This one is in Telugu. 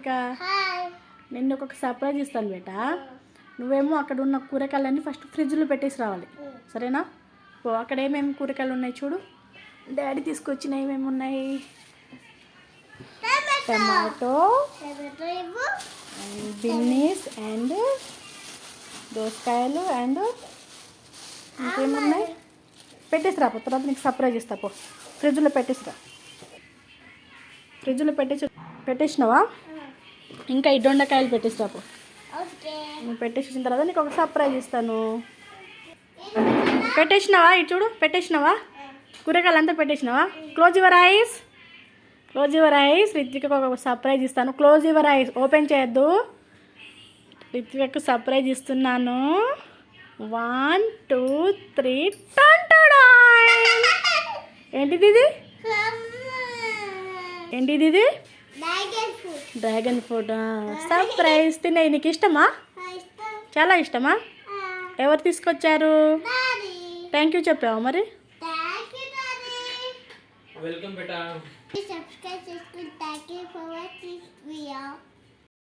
రిత్విక. నేను ఒక సర్ప్రైజ్ ఇస్తాను బేటా. నువ్వేమో అక్కడ ఉన్న కూరగాయలన్నీ ఫస్ట్ ఫ్రిడ్జ్లో పెట్టేసి రావాలి, సరేనా? అక్కడ ఏమేమి కూరగాయలు ఉన్నాయి చూడు. డాడీ తీసుకొచ్చిన ఏమేమి ఉన్నాయి. టమాటో అండ్ బిన్నీస్ అండ్ దోసకాయలు అండ్ ఇంకేమున్నాయి. పెట్టేసిరా పో, తర్వాత నీకు సర్ప్రైజ్ ఇస్తా పో. ఫ్రిడ్జ్లో పెట్టేసిరా. ఫ్రిడ్జ్లో పెట్టేసినావా? ఇంకా ఈ దొండకాయలు పెట్టేసిరా పో. పెట్టేసిన తర్వాత నీకు ఒక సర్ప్రైజ్ ఇస్తాను. పెట్టేసినావా? ఇటు చూడు, పెట్టేసినావా? కూరగాయలు అంతా పెట్టేసినావా? Close your eyes. Close your eyes. రిత్వికకు ఒక సర్ప్రైజ్ ఇస్తాను. Close your ice. ఓపెన్ చేయొద్దు. రిత్వికకు సర్ప్రైజ్ ఇస్తున్నాను. 1 2 3 ఏంటిది ఇది? ఏంటిది ఇది? Dragon fruit. సర్ప్రైజ్. తినే నీకు ఇష్టమా? చాలా ఇష్టమా? ఎవరు తీసుకొచ్చారు? థ్యాంక్ యూ చెప్పావా మరి? Welcome beta. Subscribe to Thank you for watching this video.